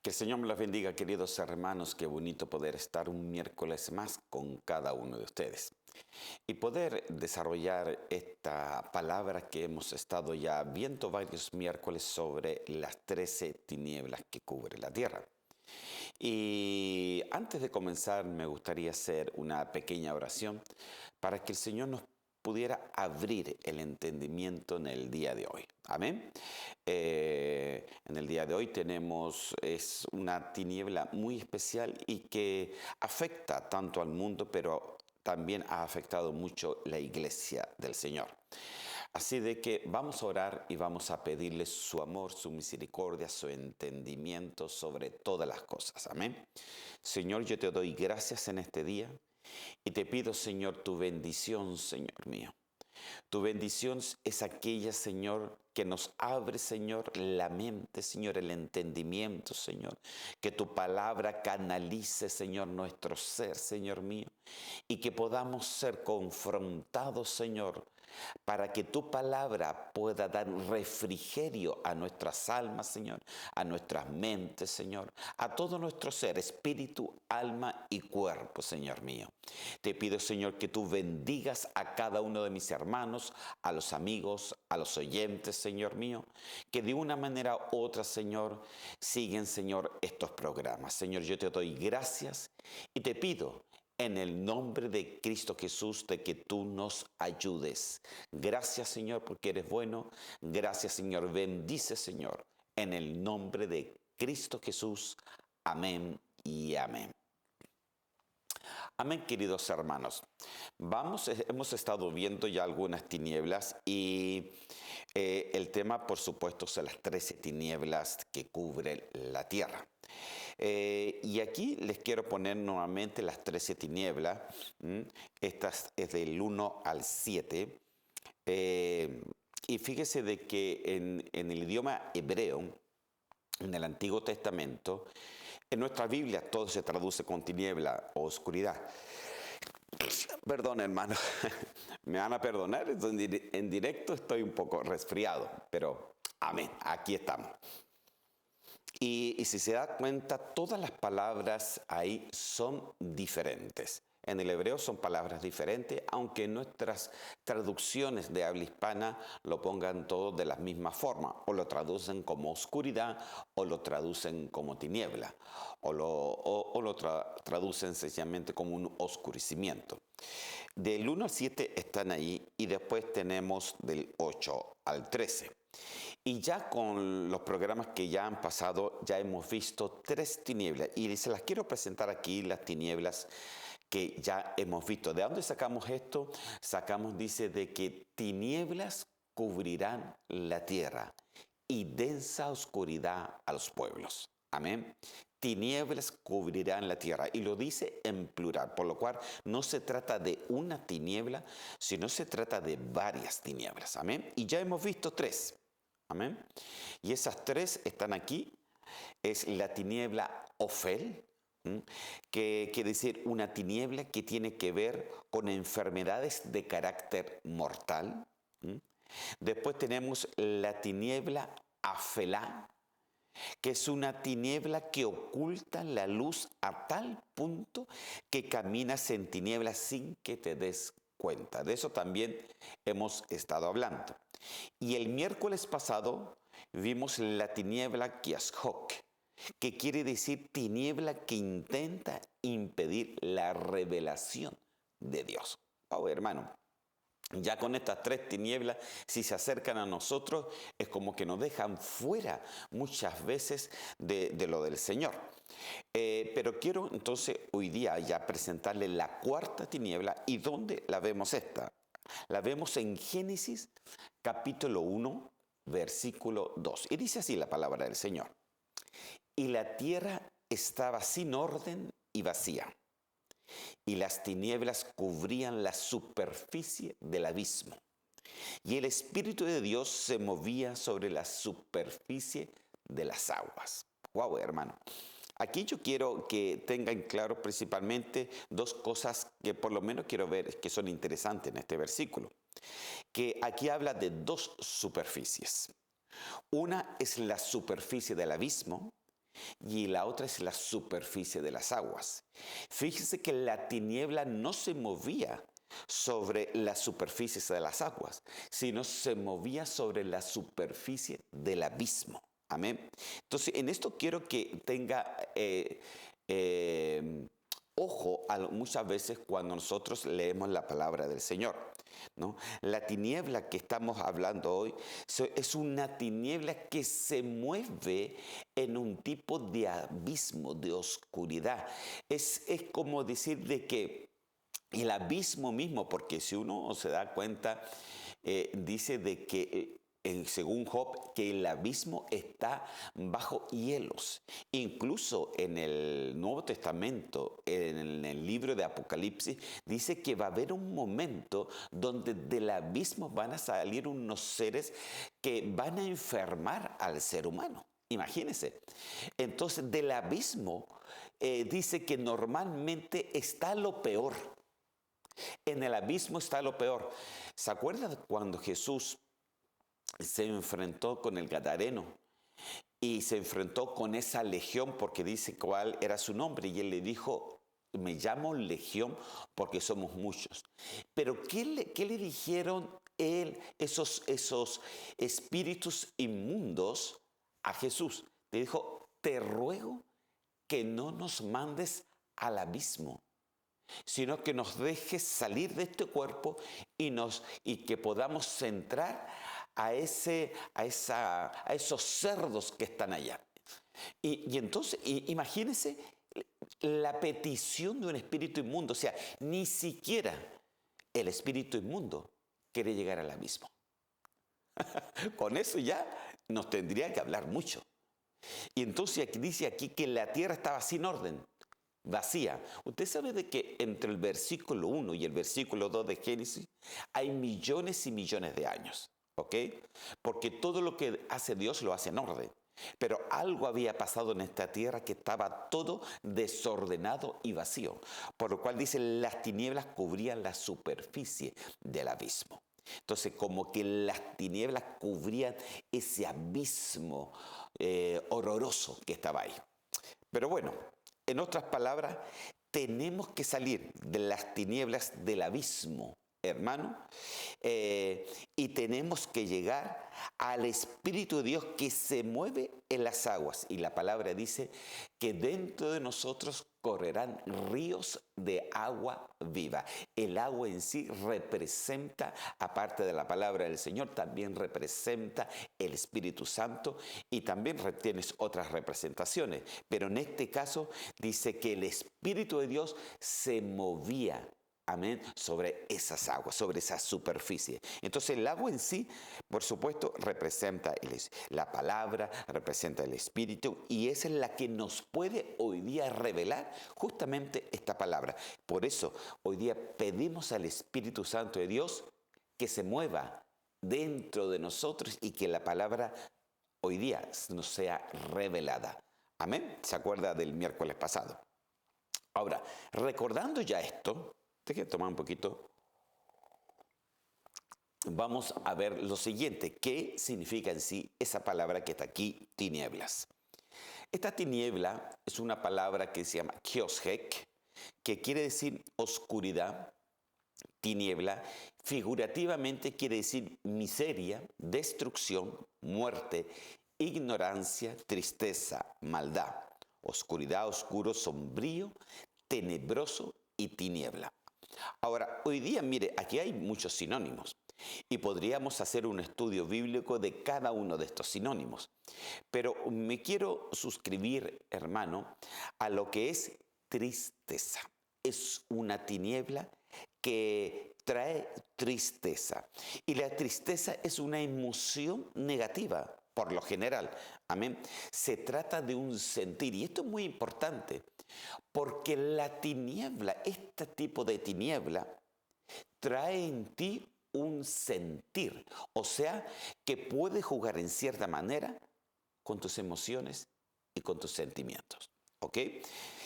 Que el Señor me los bendiga, queridos hermanos. Qué bonito poder estar un miércoles más con cada uno de ustedes y poder desarrollar esta palabra que hemos estado ya viendo varios miércoles sobre las 13 tinieblas que cubre la tierra. Y antes de comenzar me gustaría hacer una pequeña oración para que el Señor nos pudiera abrir el entendimiento en el día de hoy. Amén. En el día de hoy es una tiniebla muy especial y que afecta tanto al mundo, pero también ha afectado mucho la iglesia del Señor. Así de que vamos a orar y vamos a pedirle su amor, su misericordia, su entendimiento sobre todas las cosas. Amén. Señor, yo te doy gracias en este día y te pido, Señor, tu bendición, Señor mío. Tu bendición es aquella, Señor, que nos abre, Señor, la mente, Señor, el entendimiento, Señor. Que tu palabra canalice, Señor, nuestro ser, Señor mío. Y que podamos ser confrontados, Señor, para que tu palabra pueda dar refrigerio a nuestras almas, Señor, a nuestras mentes, Señor, a todo nuestro ser, espíritu, alma y cuerpo, Señor mío. Te pido, Señor, que tú bendigas a cada uno de mis hermanos, a los amigos, a los oyentes, Señor mío, que de una manera u otra, Señor, siguen, Señor, estos programas. Señor, yo te doy gracias y te pido en el nombre de Cristo Jesús de que tú nos ayudes. Gracias, Señor, porque eres bueno. Gracias, Señor. Bendice, Señor, en el nombre de Cristo Jesús. Amén y amén. Amén, queridos hermanos. Hemos estado viendo ya algunas tinieblas y el tema, por supuesto, son las 13 tinieblas que cubren la tierra. Y aquí les quiero poner nuevamente las 13 tinieblas. Estas es del 1 al 7. Y fíjese de que en el idioma hebreo, en el Antiguo Testamento, en nuestra Biblia todo se traduce con tiniebla o oscuridad. Perdón, hermano, me van a perdonar, en directo estoy un poco resfriado, pero amén, aquí estamos. Y si se da cuenta, todas las palabras ahí son diferentes. En el hebreo son palabras diferentes, aunque nuestras traducciones de habla hispana lo pongan todo de la misma forma. O lo traducen como oscuridad, o lo traducen como tiniebla, o lo traducen sencillamente como un oscurecimiento. Del 1 al 7 están ahí y después tenemos del 8 al 13. Y ya con los programas que ya han pasado, ya hemos visto 3 tinieblas. Y se las quiero presentar aquí, las tinieblas que ya hemos visto. ¿De dónde sacamos esto? Dice, de que tinieblas cubrirán la tierra y densa oscuridad a los pueblos. Amén. Tinieblas cubrirán la tierra. Y lo dice en plural, por lo cual no se trata de una tiniebla, sino se trata de varias tinieblas. Amén. Y ya hemos visto 3. Amén. Y esas 3 están aquí. Es la tiniebla Ofel, que quiere decir una tiniebla que tiene que ver con enfermedades de carácter mortal. Después tenemos la tiniebla Afelá, que es una tiniebla que oculta la luz a tal punto que caminas en tinieblas sin que te des cuenta. De eso también hemos estado hablando. Y el miércoles pasado vimos la tiniebla Kiashok, que quiere decir tiniebla que intenta impedir la revelación de Dios. Oh, hermano, ya con estas 3 tinieblas, si se acercan a nosotros, es como que nos dejan fuera muchas veces de lo del Señor. Pero quiero entonces hoy día ya presentarle la 4ª tiniebla. ¿Y dónde la vemos esta? La vemos en Génesis capítulo 1, versículo 2. Y dice así la palabra del Señor. Y la tierra estaba sin orden y vacía, y las tinieblas cubrían la superficie del abismo, y el Espíritu de Dios se movía sobre la superficie de las aguas. Wow, hermano. Aquí yo quiero que tengan claro principalmente 2 cosas que por lo menos quiero ver que son interesantes en este versículo. Que aquí habla de 2 superficies. Una es la superficie del abismo y la otra es la superficie de las aguas. Fíjese que la tiniebla no se movía sobre las superficies de las aguas, sino se movía sobre la superficie del abismo. Amén. Entonces, en esto quiero que tenga eh, ojo muchas veces cuando nosotros leemos la palabra del Señor, ¿no? La tiniebla que estamos hablando hoy es una tiniebla que se mueve en un tipo de abismo, de oscuridad. Es como decir de que el abismo mismo, porque si uno se da cuenta, dice de que según Job, que el abismo está bajo hielos. Incluso en el Nuevo Testamento, en el libro de Apocalipsis, dice que va a haber un momento donde del abismo van a salir unos seres que van a enfermar al ser humano. Imagínense. Entonces, del abismo dice que normalmente está lo peor. En el abismo está lo peor. ¿Se acuerdan cuando Jesús se enfrentó con el Gadareno y se enfrentó con esa legión porque dice cuál era su nombre? Y él le dijo, me llamo Legión porque somos muchos. Pero ¿qué le dijeron esos espíritus inmundos a Jesús? Le dijo, te ruego que no nos mandes al abismo, sino que nos dejes salir de este cuerpo y que podamos entrar a esos cerdos que están allá. Y entonces, imagínense la petición de un espíritu inmundo. O sea, ni siquiera el espíritu inmundo quiere llegar al abismo. Con eso ya nos tendría que hablar mucho. Y entonces dice aquí que la tierra estaba sin orden, vacía. Usted sabe de que entre el versículo 1 y el versículo 2 de Génesis hay millones y millones de años, ¿ok? Porque todo lo que hace Dios lo hace en orden. Pero algo había pasado en esta tierra que estaba todo desordenado y vacío. Por lo cual dice, las tinieblas cubrían la superficie del abismo. Entonces, como que las tinieblas cubrían ese abismo horroroso que estaba ahí. Pero bueno, en otras palabras, tenemos que salir de las tinieblas del abismo, hermano, y tenemos que llegar al Espíritu de Dios que se mueve en las aguas. Y la palabra dice que dentro de nosotros correrán ríos de agua viva. El agua en sí representa, aparte de la palabra del Señor, también representa el Espíritu Santo y también tienes otras representaciones. Pero en este caso dice que el Espíritu de Dios se movía, amén, sobre esas aguas, sobre esa superficie. Entonces el agua en sí, por supuesto, representa la palabra, representa el Espíritu, y esa es la que nos puede hoy día revelar justamente esta palabra. Por eso hoy día pedimos al Espíritu Santo de Dios que se mueva dentro de nosotros y que la palabra hoy día nos sea revelada. Amén. ¿Se acuerda del miércoles pasado? Ahora, recordando ya esto, déjenme tomar un poquito. Vamos a ver lo siguiente. ¿Qué significa en sí esa palabra que está aquí, tinieblas? Esta tiniebla es una palabra que se llama kioshek, que quiere decir oscuridad, tiniebla. Figurativamente quiere decir miseria, destrucción, muerte, ignorancia, tristeza, maldad, oscuridad, oscuro, sombrío, tenebroso y tiniebla. Ahora, hoy día, mire, aquí hay muchos sinónimos y podríamos hacer un estudio bíblico de cada uno de estos sinónimos. Pero me quiero suscribir, hermano, a lo que es tristeza. Es una tiniebla que trae tristeza. Y la tristeza es una emoción negativa, por lo general. Amén. Se trata de un sentir. Y esto es muy importante, porque la tiniebla, este tipo de tiniebla, trae en ti un sentir. O sea, que puede jugar en cierta manera con tus emociones y con tus sentimientos. ¿Ok?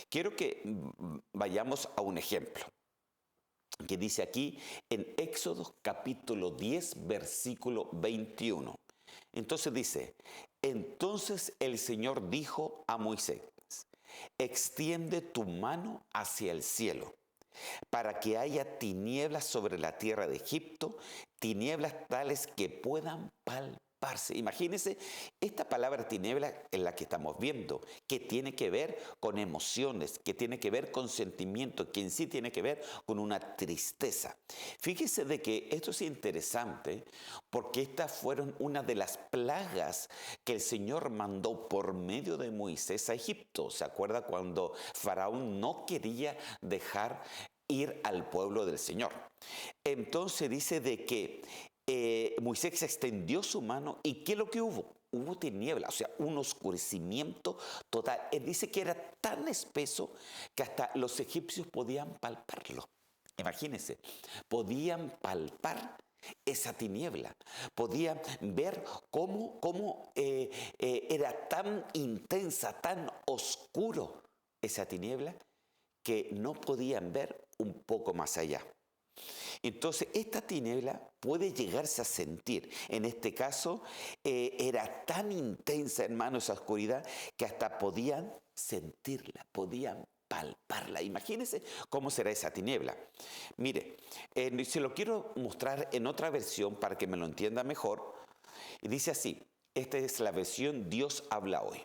Quiero que vayamos a un ejemplo que dice aquí en Éxodo capítulo 10, versículo 21. Entonces dice, entonces el Señor dijo a Moisés, extiende tu mano hacia el cielo para que haya tinieblas sobre la tierra de Egipto, tinieblas tales que puedan palparse. Imagínense esta palabra tiniebla en la que estamos viendo, que tiene que ver con emociones, que tiene que ver con sentimientos, que en sí tiene que ver con una tristeza. Fíjese de que esto es interesante porque estas fueron una de las plagas que el Señor mandó por medio de Moisés a Egipto. ¿Se acuerda cuando Faraón no quería dejar ir al pueblo del Señor? Entonces dice de que Moisés extendió su mano y ¿qué es lo que hubo? Hubo tiniebla, o sea, un oscurecimiento total. Él dice que era tan espeso que hasta los egipcios podían palparlo. Imagínense, podían palpar esa tiniebla, podían ver cómo era tan intensa, tan oscuro esa tiniebla que no podían ver un poco más allá. Entonces, esta tiniebla puede llegarse a sentir. En este caso, era tan intensa, hermano, esa oscuridad, que hasta podían sentirla, podían palparla. Imagínense cómo será esa tiniebla. Mire, se lo quiero mostrar en otra versión para que me lo entienda mejor. Y dice así, esta es la versión Dios habla hoy.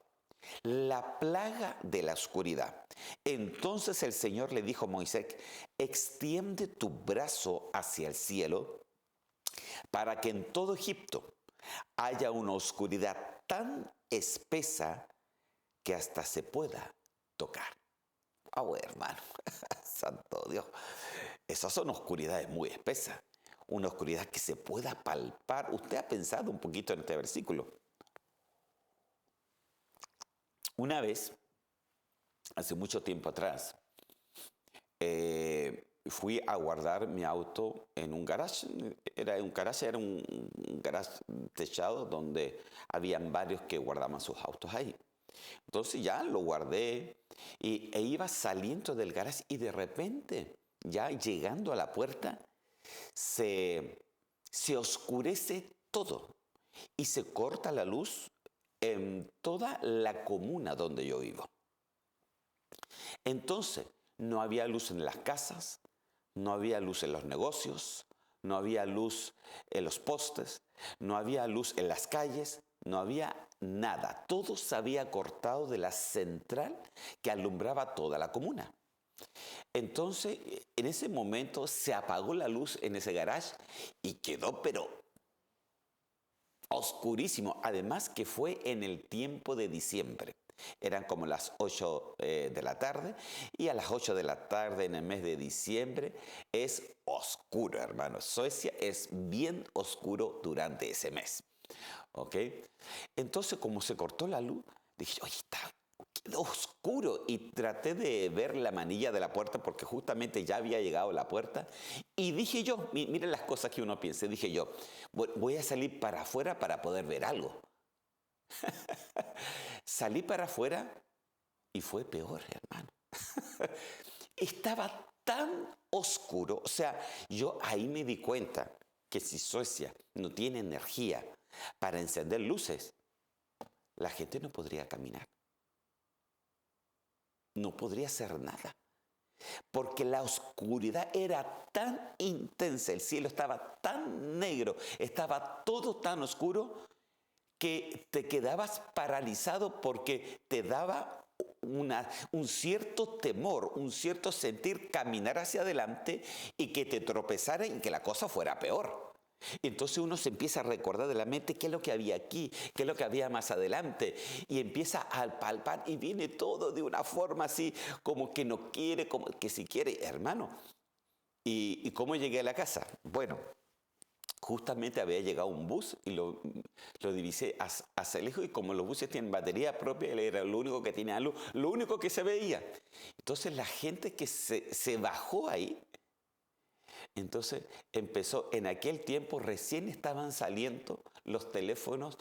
La plaga de la oscuridad. Entonces el Señor le dijo a Moisés, extiende tu brazo hacia el cielo para que en todo Egipto haya una oscuridad tan espesa que hasta se pueda tocar. Hermano, santo Dios, esas son oscuridades muy espesas, una oscuridad que se pueda palpar. Usted ha pensado un poquito en este versículo. Una vez, hace mucho tiempo atrás, fui a guardar mi auto en un garage. Era un garage techado donde habían varios que guardaban sus autos ahí. Entonces ya lo guardé e iba saliendo del garage y de repente, ya llegando a la puerta, se oscurece todo y se corta la luz en toda la comuna donde yo vivo. Entonces, no había luz en las casas, no había luz en los negocios, no había luz en los postes, no había luz en las calles, no había nada. Todo se había cortado de la central que alumbraba toda la comuna. Entonces, en ese momento se apagó la luz en ese garage y quedó, pero oscurísimo. Además que fue en el tiempo de diciembre. Eran como las 8 de la tarde y a las 8 de la tarde en el mes de diciembre es oscuro, hermano. Suecia es bien oscuro durante ese mes. ¿Ok? Entonces, como se cortó la luz, dije, oye, quedó oscuro y traté de ver la manilla de la puerta porque justamente ya había llegado a la puerta y dije yo, miren las cosas que uno piensa, dije yo, voy a salir para afuera para poder ver algo. Salí para afuera y fue peor, hermano. Estaba tan oscuro, o sea, yo ahí me di cuenta que si Suecia no tiene energía para encender luces, la gente no podría caminar. No podría hacer nada. Porque la oscuridad era tan intensa, el cielo estaba tan negro, estaba todo tan oscuro que te quedabas paralizado porque te daba un cierto temor, un cierto sentir caminar hacia adelante y que te tropezara y que la cosa fuera peor. Entonces uno se empieza a recordar de la mente qué es lo que había aquí, qué es lo que había más adelante y empieza a palpar y viene todo de una forma así como que no quiere, como que si quiere, hermano. ¿Y cómo llegué a la casa? Bueno, justamente había llegado un bus y lo divisé hacia lejos y como los buses tienen batería propia, él era lo único que tenía luz, lo único que se veía. Entonces la gente que se bajó ahí, entonces empezó, en aquel tiempo recién estaban saliendo los teléfonos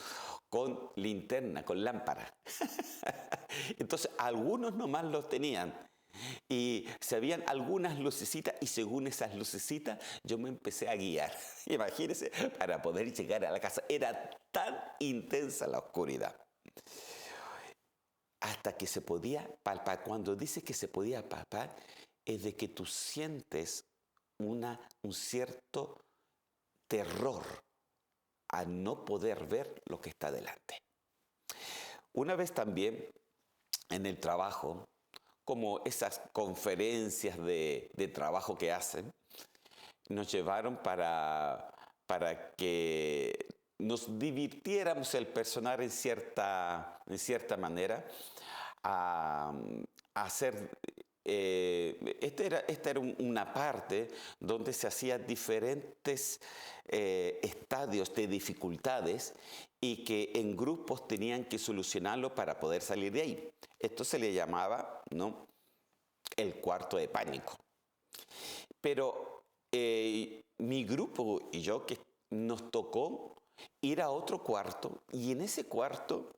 con linterna, con lámpara. Entonces algunos nomás los tenían. Y se habían algunas lucecitas y según esas lucecitas yo me empecé a guiar, imagínense, para poder llegar a la casa. Era tan intensa la oscuridad. Hasta que se podía palpar. Cuando dice que se podía palpar, es de que tú sientes un cierto terror a no poder ver lo que está delante. Una vez también en el trabajo, como esas conferencias de trabajo que hacen, nos llevaron para que nos divirtiéramos el personal en cierta manera a hacer. Esta era una parte donde se hacían diferentes estadios de dificultades y que en grupos tenían que solucionarlo para poder salir de ahí. Esto se le llamaba, ¿no?, el cuarto de pánico. Pero mi grupo y yo, que nos tocó ir a otro cuarto, y en ese cuarto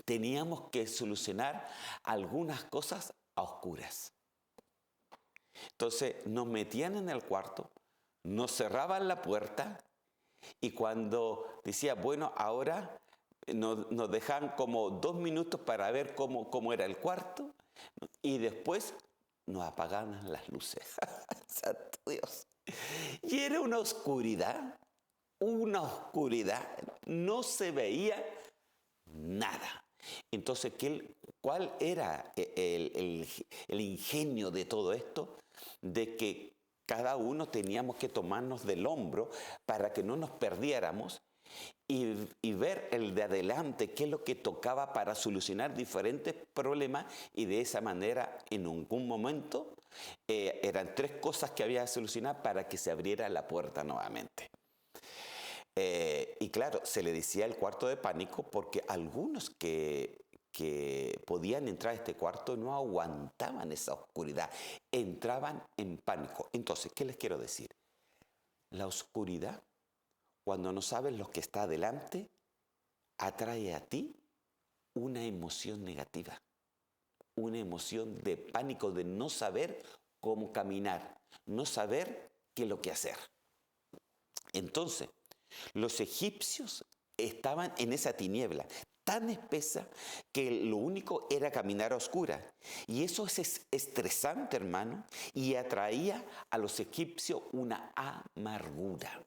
teníamos que solucionar algunas cosas a oscuras. Entonces nos metían en el cuarto, nos cerraban la puerta, y cuando decía, bueno, ahora nos dejaban como 2 minutos para ver cómo era el cuarto, y después nos apagaban las luces. Santo Dios. Y era una oscuridad, no se veía nada. Entonces, ¿cuál era el ingenio de todo esto? De que cada uno teníamos que tomarnos del hombro para que no nos perdiéramos y ver el de adelante, qué es lo que tocaba para solucionar diferentes problemas, y de esa manera, en algún momento, eran 3 cosas que había que solucionar para que se abriera la puerta nuevamente. Y claro, se le decía el cuarto de pánico porque algunos que podían entrar a este cuarto no aguantaban esa oscuridad, entraban en pánico. Entonces, ¿qué les quiero decir? La oscuridad, cuando no sabes lo que está adelante, atrae a ti una emoción negativa, una emoción de pánico, de no saber cómo caminar, no saber qué es lo que hacer. Entonces, los egipcios estaban en esa tiniebla tan espesa que lo único era caminar a oscuras. Y eso es estresante, hermano, y atraía a los egipcios una amargura.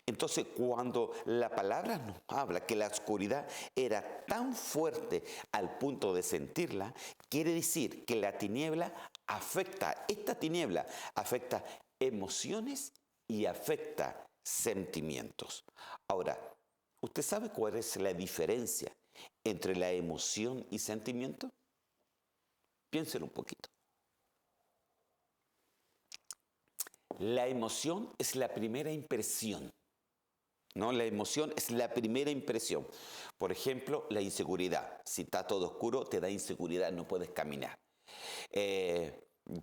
Entonces, cuando la palabra nos habla que la oscuridad era tan fuerte al punto de sentirla, quiere decir que esta tiniebla afecta emociones y afecta sentimientos. Ahora, ¿usted sabe cuál es la diferencia entre la emoción y sentimiento? Piénselo un poquito. La emoción es la primera impresión, ¿no? La emoción es la primera impresión. Por ejemplo, la inseguridad. Si está todo oscuro, te da inseguridad, no puedes caminar.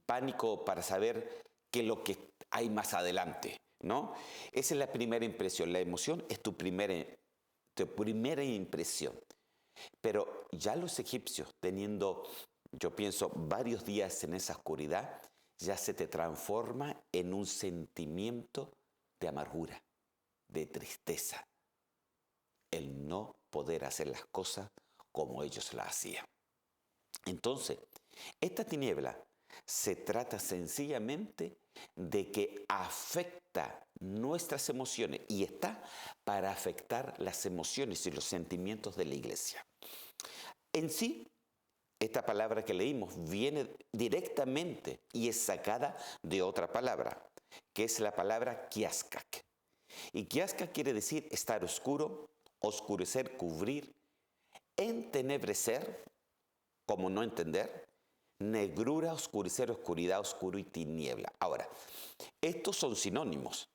Pánico para saber qué es lo que hay más adelante, ¿no? Esa es la primera impresión. La emoción es tu primera impresión. Pero ya los egipcios, teniendo, yo pienso, varios días en esa oscuridad, ya se te transforma en un sentimiento de amargura, de tristeza, el no poder hacer las cosas como ellos las hacían. Entonces, esta tiniebla se trata sencillamente de que afecta nuestras emociones, y está para afectar las emociones y los sentimientos de la iglesia. En sí, esta palabra que leímos viene directamente y es sacada de otra palabra, que es la palabra kiaskak. Y kiaskak quiere decir estar oscuro, oscurecer, cubrir, entenebrecer, como no entender, negrura, oscurecer, oscuridad, oscuro y tiniebla. Ahora, estos son sinónimos,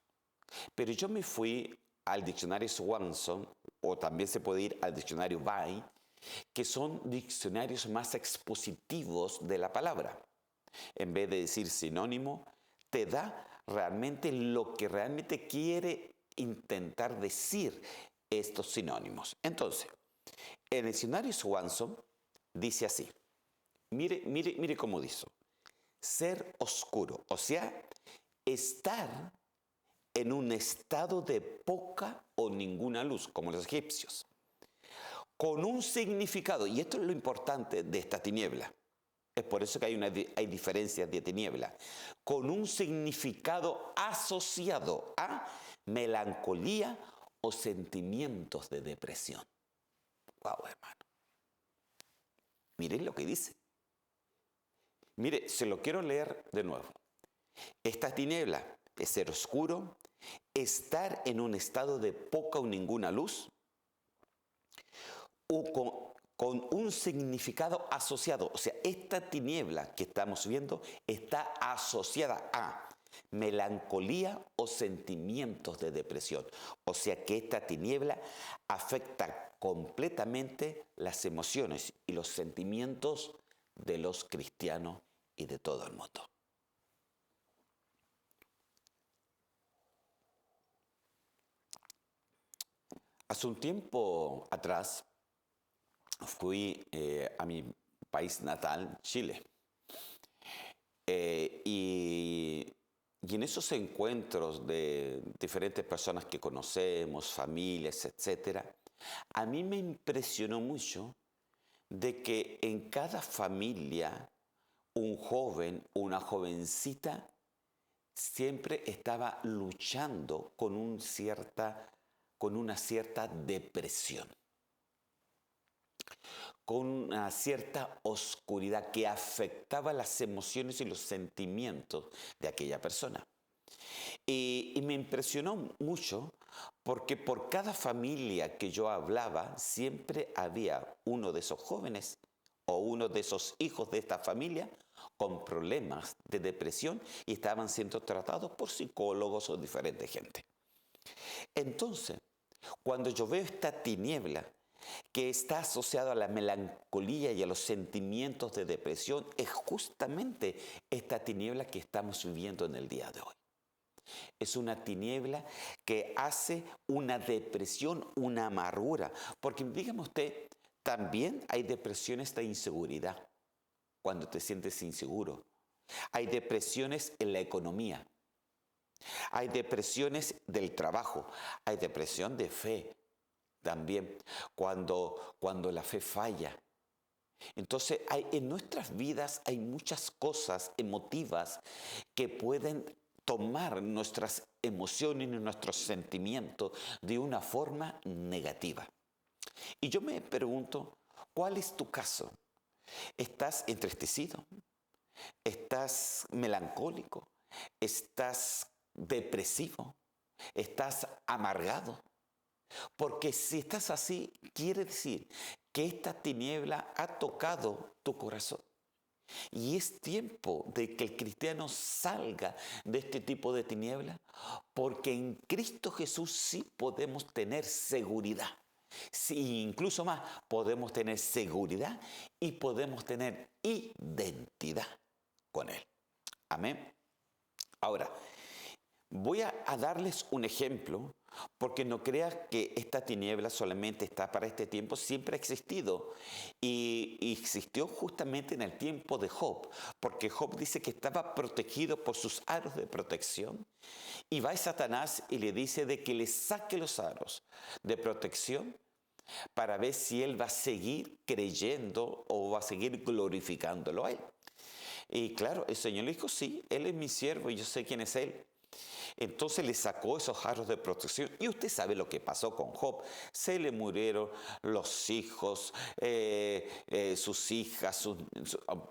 pero yo me fui al diccionario Swanson, o también se puede ir al diccionario Bay, que son diccionarios más expositivos de la palabra. En vez de decir sinónimo, te da realmente lo que realmente quiere intentar decir estos sinónimos. Entonces, en el diccionario Swanson dice así, mire cómo dice, ser oscuro, o sea, estar en un estado de poca o ninguna luz, como los egipcios, con un significado, y esto es lo importante de esta tiniebla, es por eso que hay diferencias de tiniebla, con un significado asociado a melancolía o sentimientos de depresión. Wow, hermano. Miren lo que dice. Mire, se lo quiero leer de nuevo. Esta tiniebla es ser oscuro, estar en un estado de poca o ninguna luz, o con un significado asociado. O sea, esta tiniebla que estamos viendo está asociada a melancolía o sentimientos de depresión. O sea que esta tiniebla afecta completamente las emociones y los sentimientos de los cristianos y de todo el mundo. Hace un tiempo atrás fui a mi país natal, Chile. Y en esos encuentros de diferentes personas que conocemos, familias, etcétera, a mí me impresionó mucho de que en cada familia un joven o una jovencita siempre estaba luchando con una cierta depresión, con una cierta oscuridad que afectaba las emociones y los sentimientos de aquella persona. Y me impresionó mucho porque por cada familia que yo hablaba siempre había uno de esos jóvenes o uno de esos hijos de esta familia con problemas de depresión y estaban siendo tratados por psicólogos o diferente gente. Entonces, cuando yo veo esta tiniebla que está asociada a la melancolía y a los sentimientos de depresión, es justamente esta tiniebla que estamos viviendo en el día de hoy. Es una tiniebla que hace una depresión, una amargura. Porque dígame usted, también hay depresiones de inseguridad, cuando te sientes inseguro. Hay depresiones en la economía. Hay depresiones del trabajo. Hay depresión de fe también, cuando la fe falla. Entonces, en nuestras vidas hay muchas cosas emotivas que pueden tomar nuestras emociones y nuestros sentimientos de una forma negativa. Y yo me pregunto, ¿cuál es tu caso? ¿Estás entristecido? ¿Estás melancólico? ¿Estás depresivo? ¿Estás amargado? Porque si estás así, quiere decir que esta tiniebla ha tocado tu corazón. Y es tiempo de que el cristiano salga de este tipo de tiniebla, porque en Cristo Jesús sí podemos tener seguridad. Sí, incluso más, podemos tener seguridad y podemos tener identidad con Él. Amén. Ahora, voy a darles un ejemplo, porque no creas que esta tiniebla solamente está para este tiempo, siempre ha existido. Y existió justamente en el tiempo de Job, porque Job dice que estaba protegido por sus aros de protección. Y va Satanás y le dice de que le saque los aros de protección para ver si él va a seguir creyendo o va a seguir glorificándolo a él. Y claro, el Señor le dijo, sí, él es mi siervo y yo sé quién es él. Entonces le sacó esos aros de protección y usted sabe lo que pasó con Job. Se le murieron los hijos, sus hijas,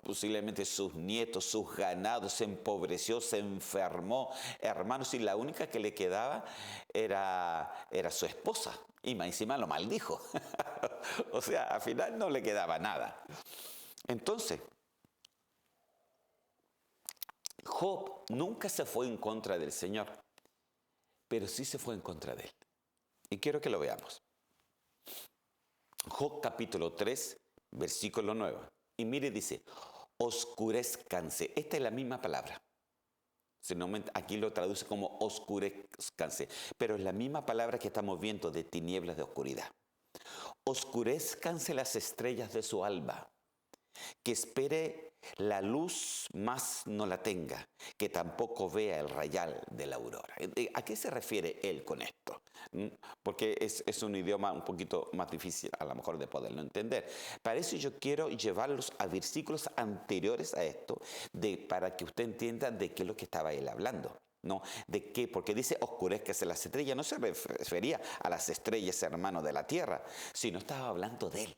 posiblemente sus nietos, sus ganados, se empobreció, se enfermó, hermanos, y la única que le quedaba era su esposa. Y más encima lo maldijo. O sea, al final no le quedaba nada. Entonces, Job nunca se fue en contra del Señor, pero sí se fue en contra de él. Y quiero que lo veamos. Job capítulo 3, versículo 9. Y mire, dice, oscurezcanse. Esta es la misma palabra. Aquí lo traduce como oscurezcanse, pero es la misma palabra que estamos viendo de tinieblas de oscuridad. Oscurezcanse las estrellas de su alba, que espere la luz más no la tenga, que tampoco vea el rayar de la aurora. ¿A qué se refiere él con esto? Porque es un idioma un poquito más difícil a lo mejor de poderlo entender. Para eso yo quiero llevarlos a versículos anteriores a esto, para que usted entienda de qué es lo que estaba él hablando. ¿No? ¿De qué? Porque dice oscurezcase las estrellas. No se refería a las estrellas, hermano, de la tierra, sino estaba hablando de él.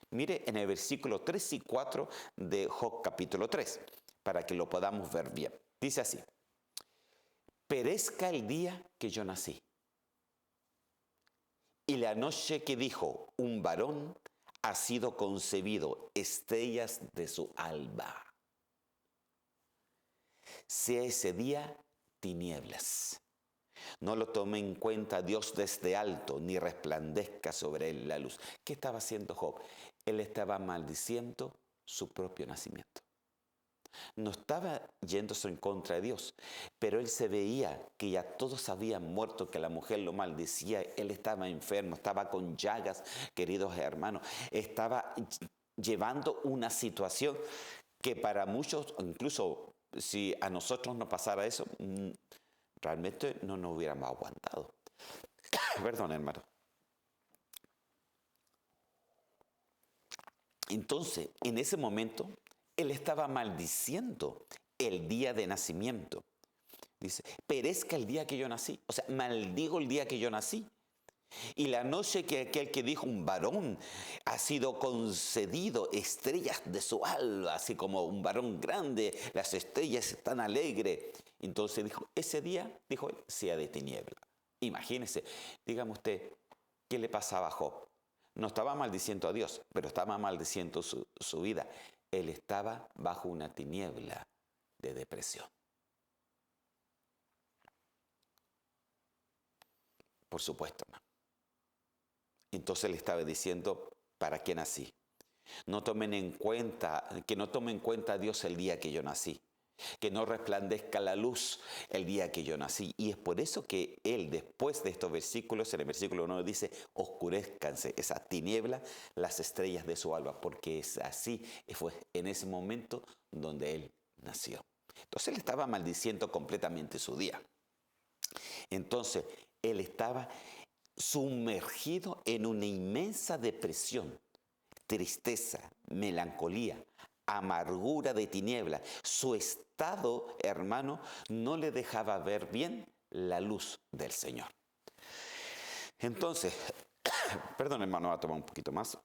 Mire en el versículo 3 y 4 de Job capítulo 3, para que lo podamos ver bien. Dice así: perezca el día que yo nací, y la noche que dijo un varón ha sido concebido, estrellas de su alba. Sea ese día tinieblas. No lo tome en cuenta Dios desde alto, ni resplandezca sobre él la luz. ¿Qué estaba haciendo Job? Él estaba maldiciendo su propio nacimiento. No estaba yéndose en contra de Dios, pero él se veía que ya todos habían muerto, que la mujer lo maldecía, él estaba enfermo, estaba con llagas, queridos hermanos, estaba llevando una situación que para muchos, incluso si a nosotros nos pasara eso, realmente no nos hubiéramos aguantado. Perdón, hermano. Entonces, en ese momento, él estaba maldiciendo el día de nacimiento. Dice, perezca el día que yo nací. O sea, maldigo el día que yo nací. Y la noche que aquel que dijo un varón ha sido concedido estrellas de su alba, así como un varón grande, las estrellas están alegres. Entonces dijo, ese día, dijo él, sea de tiniebla. Imagínese, dígame usted, ¿qué le pasaba a Job? No estaba maldiciendo a Dios, pero estaba maldiciendo su vida. Él estaba bajo una tiniebla de depresión. Por supuesto, ¿no? Entonces le estaba diciendo, ¿para qué nací? No tomen en cuenta, que no tome en cuenta a Dios el día que yo nací. Que no resplandezca la luz el día que yo nací. Y es por eso que él, después de estos versículos, en el versículo 1 dice, oscurezcanse esa tiniebla las estrellas de su alba, porque es así, fue en ese momento donde él nació. Entonces él estaba maldiciendo completamente su día. Entonces él estaba sumergido en una inmensa depresión, tristeza, melancolía, amargura de tiniebla. Su estado, hermano, no le dejaba ver bien la luz del Señor. Entonces, perdón, hermano, voy a tomar un poquito más.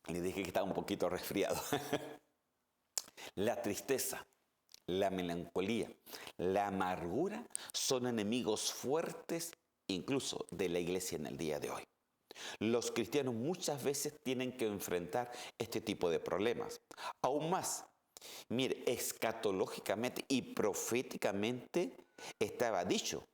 Le dije que estaba un poquito resfriado. La tristeza, la melancolía, la amargura son enemigos fuertes incluso de la iglesia en el día de hoy. Los cristianos muchas veces tienen que enfrentar este tipo de problemas. Aún más, mire, escatológicamente y proféticamente estaba dicho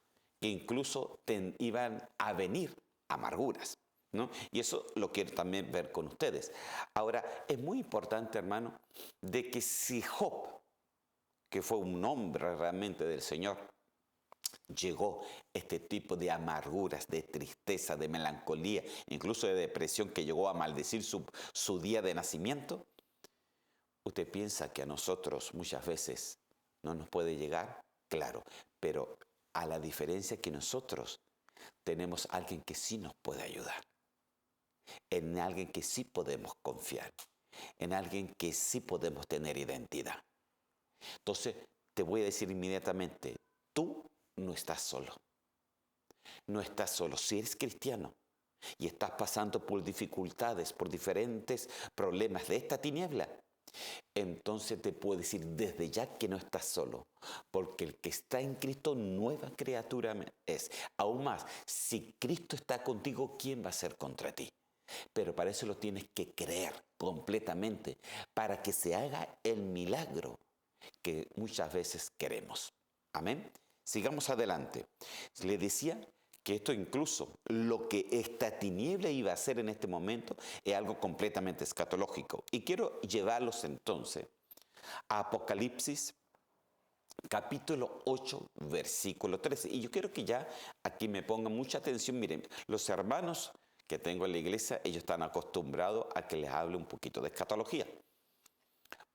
que incluso iban a venir amarguras, ¿no? Y eso lo quiero también ver con ustedes. Ahora, es muy importante, hermano, de que si Job, que fue un hombre realmente del Señor, llegó este tipo de amarguras, de tristeza, de melancolía, incluso de depresión, que llegó a maldecir su día de nacimiento, ¿usted piensa que a nosotros muchas veces no nos puede llegar? Claro, pero a la diferencia que nosotros tenemos a alguien que sí nos puede ayudar, en alguien que sí podemos confiar, en alguien que sí podemos tener identidad. Entonces, te voy a decir inmediatamente, tú no estás solo. No estás solo. Si eres cristiano y estás pasando por dificultades, por diferentes problemas de esta tiniebla, entonces te puedo decir desde ya que no estás solo, porque el que está en Cristo nueva criatura es. Aún más, si Cristo está contigo, ¿quién va a ser contra ti? Pero para eso lo tienes que creer completamente, para que se haga el milagro que muchas veces queremos. Amén. Sigamos adelante. Le decía que esto incluso, lo que esta tiniebla iba a hacer en este momento, es algo completamente escatológico. Y quiero llevarlos entonces a Apocalipsis capítulo 8, versículo 13. Y yo quiero que ya aquí me pongan mucha atención. Miren, los hermanos que tengo en la iglesia, ellos están acostumbrados a que les hable un poquito de escatología.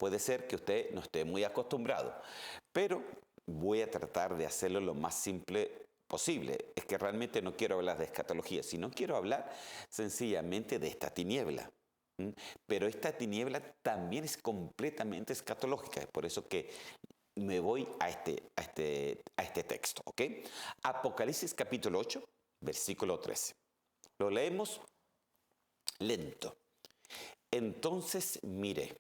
Puede ser que usted no esté muy acostumbrado, pero voy a tratar de hacerlo lo más simple posible. Es que realmente no quiero hablar de escatología, sino quiero hablar sencillamente de esta tiniebla. ¿Mm? Pero esta tiniebla también es completamente escatológica, es por eso que me voy a este texto, ¿ok? Apocalipsis capítulo 8, versículo 13. Lo leemos lento. Entonces miré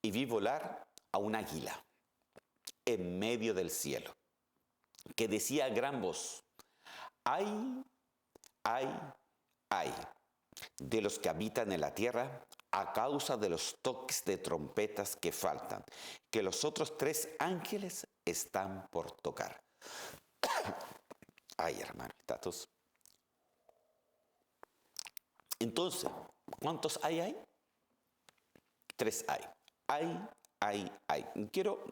y vi volar a un águila en medio del cielo, que decía a gran voz, ay, ay, ay, de los que habitan en la tierra a causa de los toques de trompetas que faltan, que los otros 3 ángeles están por tocar. Ay, hermano, está tos. Entonces, ¿cuántos hay? 3 hay. Hay. Quiero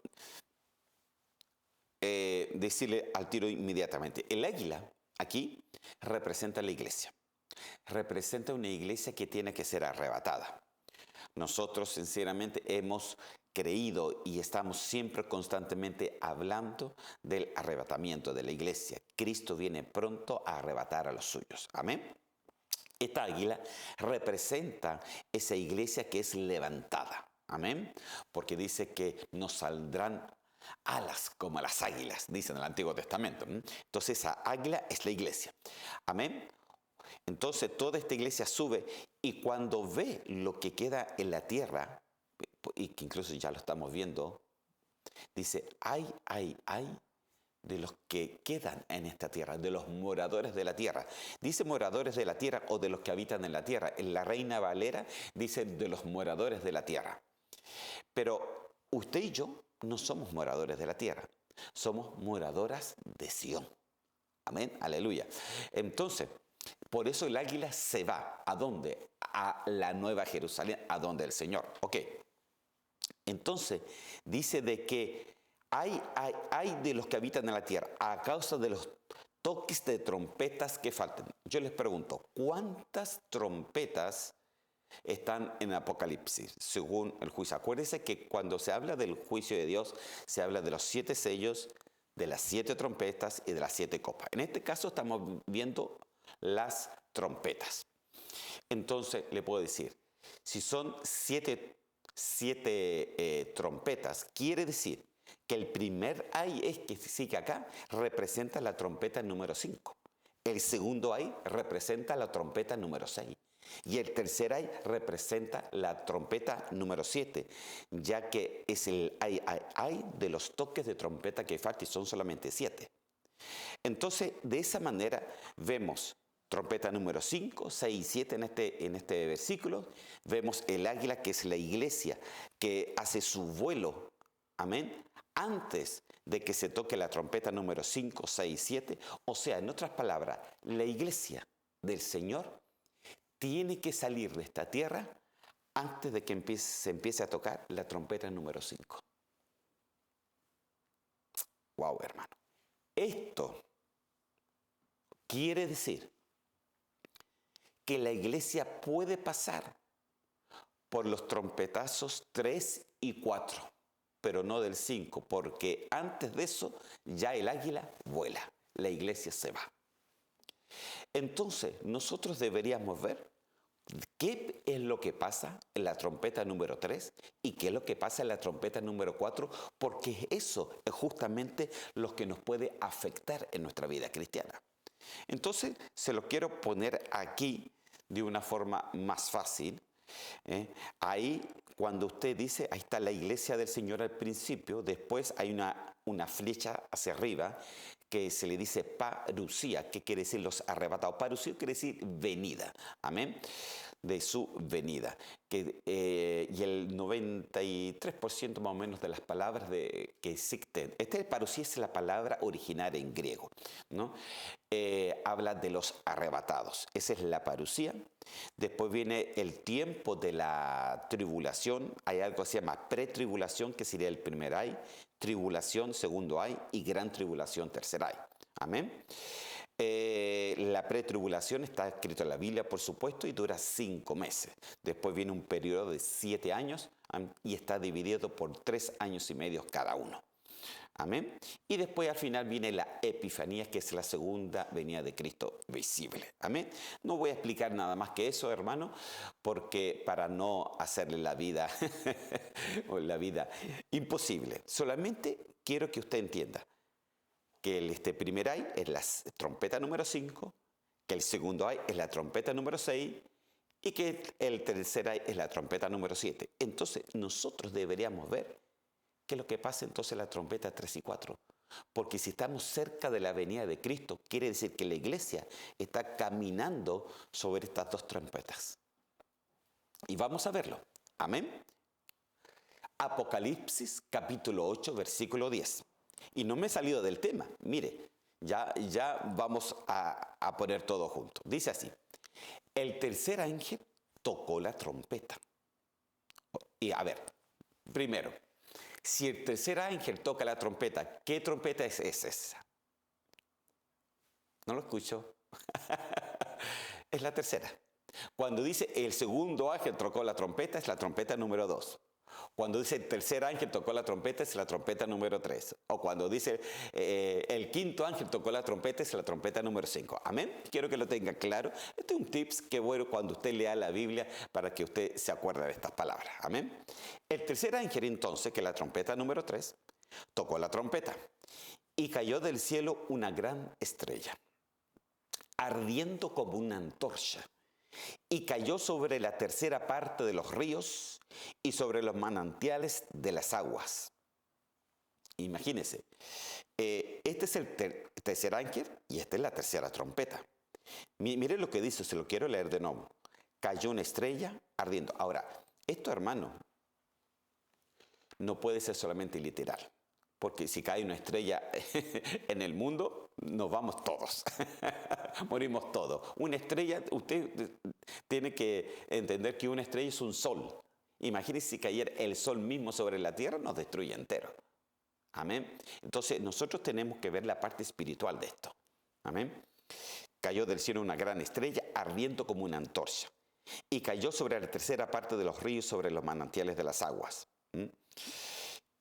decirle al tiro inmediatamente. El águila aquí representa la iglesia. Representa una iglesia que tiene que ser arrebatada. Nosotros sinceramente hemos creído y estamos siempre constantemente hablando del arrebatamiento de la iglesia. Cristo viene pronto a arrebatar a los suyos. Amén. Esta águila representa esa iglesia que es levantada. Amén. Porque dice que nos saldrán alas como las águilas, dice en el Antiguo Testamento. Entonces esa águila es la iglesia. Amén. Entonces toda esta iglesia sube y cuando ve lo que queda en la tierra, y que incluso ya lo estamos viendo, dice, ay de los que quedan en esta tierra, de los moradores de la tierra. Dice moradores de la tierra o de los que habitan en la tierra. En la Reina Valera dice de los moradores de la tierra. Pero usted y yo no somos moradores de la tierra, somos moradoras de Sión. Amén, aleluya. Entonces, por eso el águila se va. ¿A dónde? A la Nueva Jerusalén, a donde el Señor. Ok. Entonces, dice de que hay de los que habitan en la tierra a causa de los toques de trompetas que faltan. Yo les pregunto, ¿cuántas trompetas están en Apocalipsis según el juicio? Acuérdense que cuando se habla del juicio de Dios, se habla de los 7 sellos, de las 7 trompetas y de las 7 copas. En este caso estamos viendo las trompetas. Entonces le puedo decir, si son 7 trompetas, quiere decir que el primer ay es que sigue acá representa la trompeta número 5. El segundo ay representa la trompeta número 6. Y el tercer ay representa la trompeta número 7, ya que es el ay de los toques de trompeta que faltan y son solamente 7. Entonces, de esa manera vemos trompeta número 5, 6 y 7 en este versículo. Vemos el águila, que es la iglesia, que hace su vuelo, amén, antes de que se toque la trompeta número 5, 6 y 7. O sea, en otras palabras, la iglesia del Señor tiene que salir de esta tierra antes de que se empiece a tocar la trompeta número 5. Wow, hermano. Esto quiere decir que la iglesia puede pasar por los trompetazos 3 y 4, pero no del 5, porque antes de eso ya el águila vuela, la iglesia se va. Entonces, nosotros deberíamos ver qué es lo que pasa en la trompeta número 3 y qué es lo que pasa en la trompeta número 4, porque eso es justamente lo que nos puede afectar en nuestra vida cristiana. Entonces, se lo quiero poner aquí de una forma más fácil. Ahí, cuando usted dice, ahí está la iglesia del Señor al principio, después hay una flecha hacia arriba que se le dice parusía, que quiere decir los arrebatados. Parusía quiere decir venida, amén, de su venida. Y el 93% más o menos de las palabras que existen, parusía es la palabra original en griego, ¿no? Habla de los arrebatados. Esa es la parusía. Después viene el tiempo de la tribulación. Hay algo que se llama pretribulación, que sería el primer ay, tribulación, segundo ay, y gran tribulación, tercer ay. Amén. la pretribulación está escrito en la Biblia, por supuesto, y dura 5 meses. Después viene un periodo de 7 años y está dividido por 3 años y medio cada uno. Amén. Y después al final viene la Epifanía, que es la segunda venida de Cristo visible. Amén. No voy a explicar nada más que eso, hermano, porque para no hacerle la vida, o la vida imposible. Solamente quiero que usted entienda que este primer ay es la trompeta número 5, que el segundo ay es la trompeta número 6 y que el tercer ay es la trompeta número 7. Entonces nosotros deberíamos ver qué es lo que pasa entonces en la trompeta 3 y 4. Porque si estamos cerca de la venida de Cristo, quiere decir que la iglesia está caminando sobre estas dos trompetas. Y vamos a verlo. Amén. Apocalipsis capítulo 8, versículo 10. Y no me he salido del tema. Mire, ya vamos a poner todo junto. Dice así: el tercer ángel tocó la trompeta. Y a ver, primero, si el tercer ángel toca la trompeta, ¿qué trompeta es esa? ¿No lo escucho? Es la tercera. Cuando dice el segundo ángel tocó la trompeta, es la trompeta número 2. Cuando dice el tercer ángel tocó la trompeta, es la trompeta número 3. O cuando dice el quinto ángel tocó la trompeta, es la trompeta número 5. Amén. Quiero que lo tenga claro. Este es un tips que bueno cuando usted lea la Biblia para que usted se acuerde de estas palabras. Amén. El tercer ángel entonces, que es la trompeta número 3, tocó la trompeta y cayó del cielo una gran estrella, ardiendo como una antorcha, y cayó sobre la tercera parte de los ríos y sobre los manantiales de las aguas. Imagínense, este es el tercer ángel y esta es la tercera trompeta. Miren lo que dice, se lo quiero leer de nuevo. Cayó una estrella ardiendo. Ahora, esto, hermano, no puede ser solamente literal. Porque si cae una estrella en el mundo, nos vamos todos. Morimos todos. Una estrella, usted tiene que entender que una estrella es un sol. Imagínese si cayera el sol mismo sobre la tierra, nos destruye entero. Amén. Entonces nosotros tenemos que ver la parte espiritual de esto. Amén. Cayó del cielo una gran estrella, ardiendo como una antorcha. Y cayó sobre la tercera parte de los ríos, sobre los manantiales de las aguas.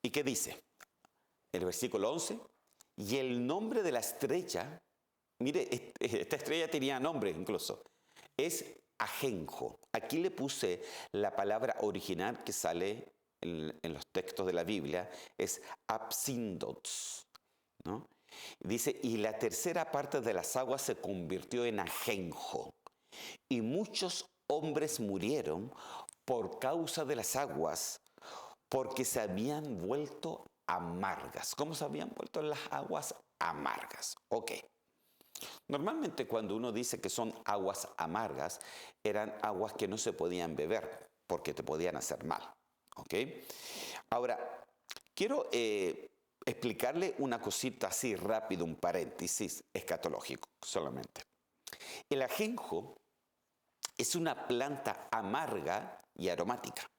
¿Y qué dice? El versículo 11, y el nombre de la estrella, mire, esta estrella tenía nombre incluso, es ajenjo. Aquí le puse la palabra original que sale en los textos de la Biblia, es apsindots, ¿no? Dice, y la tercera parte de las aguas se convirtió en ajenjo, y muchos hombres murieron por causa de las aguas, porque se habían vuelto amargas. ¿Cómo se habían vuelto las aguas amargas? Ok. Normalmente cuando uno dice que son aguas amargas, eran aguas que no se podían beber porque te podían hacer mal. Ok. Ahora, quiero explicarle una cosita así rápido, un paréntesis escatológico solamente. El ajenjo es una planta amarga y aromática,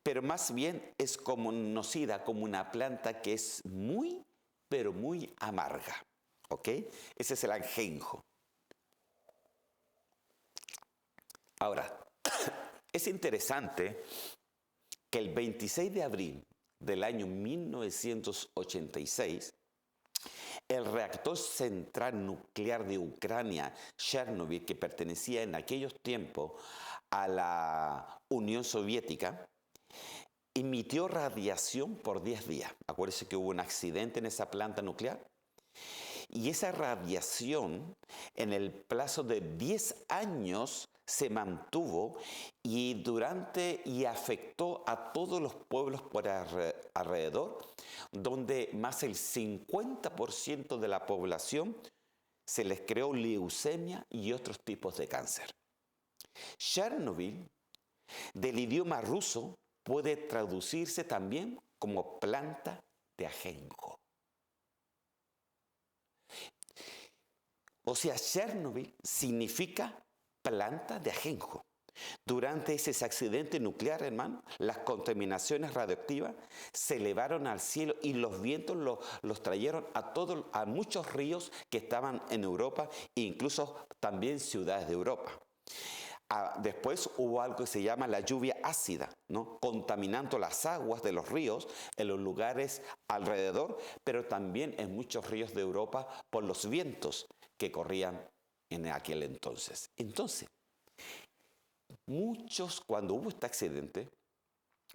pero más bien es conocida como una planta que es muy, pero muy amarga. ¿Ok? Ese es el ajenjo. Ahora, es interesante que el 26 de abril del año 1986, el reactor central nuclear de Ucrania, Chernobyl, que pertenecía en aquellos tiempos a la Unión Soviética, emitió radiación por 10 días. Acuérdense que hubo un accidente en esa planta nuclear. Y esa radiación en el plazo de 10 años se mantuvo y afectó a todos los pueblos por alrededor, donde más del 50% de la población se les creó leucemia y otros tipos de cáncer. Chernobyl, del idioma ruso, puede traducirse también como planta de ajenjo. O sea, Chernobyl significa planta de ajenjo. Durante ese accidente nuclear, hermano, las contaminaciones radioactivas se elevaron al cielo y los vientos los trajeron a muchos ríos que estaban en Europa e incluso también ciudades de Europa. Después hubo algo que se llama la lluvia ácida, ¿no? Contaminando las aguas de los ríos en los lugares alrededor, pero también en muchos ríos de Europa por los vientos que corrían en aquel entonces. Entonces, cuando hubo este accidente,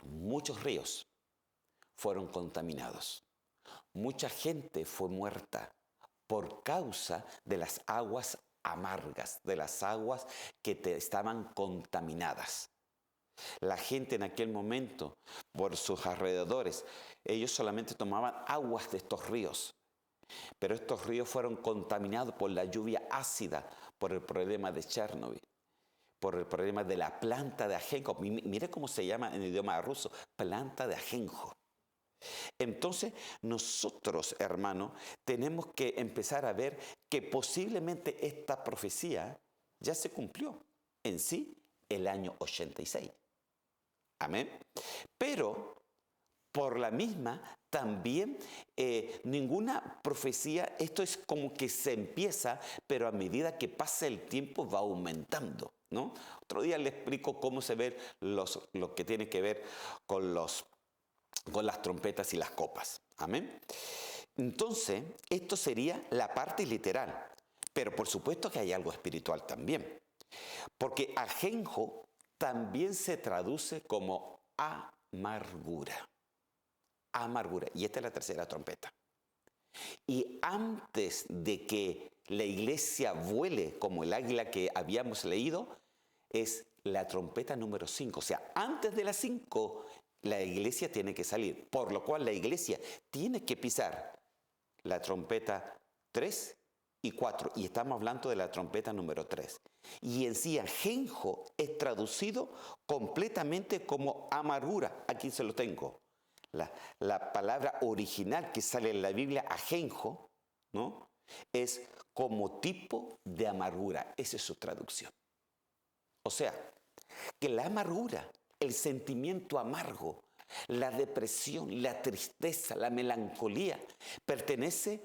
muchos ríos fueron contaminados. Mucha gente fue muerta por causa de las aguas amargas, de las aguas que estaban contaminadas. La gente en aquel momento, por sus alrededores, ellos solamente tomaban aguas de estos ríos. Pero estos ríos fueron contaminados por la lluvia ácida, por el problema de Chernobyl, por el problema de la planta de ajenjo. Mire cómo se llama en el idioma ruso, planta de ajenjo. Entonces, nosotros, hermanos, tenemos que empezar a ver que posiblemente esta profecía ya se cumplió en sí el año 86. Amén. Pero, por la misma, también ninguna profecía, esto es como que se empieza, pero a medida que pasa el tiempo va aumentando, ¿no? Otro día le explico cómo se ve lo que tiene que ver con las trompetas y las copas. Amén. Entonces, esto sería la parte literal. Pero por supuesto que hay algo espiritual también. Porque ajenjo también se traduce como amargura. Amargura. Y esta es la tercera trompeta. Y antes de que la iglesia vuele como el águila que habíamos leído, es la trompeta número 5. O sea, antes de las 5, la iglesia tiene que salir. Por lo cual la iglesia tiene que pisar la trompeta 3 y 4. Y estamos hablando de la trompeta número 3. Y en sí, ajenjo es traducido completamente como amargura. Aquí se lo tengo. La palabra original que sale en la Biblia, ajenjo, ¿no? Es como tipo de amargura. Esa es su traducción. O sea, que la amargura, el sentimiento amargo, la depresión, la tristeza, la melancolía, pertenece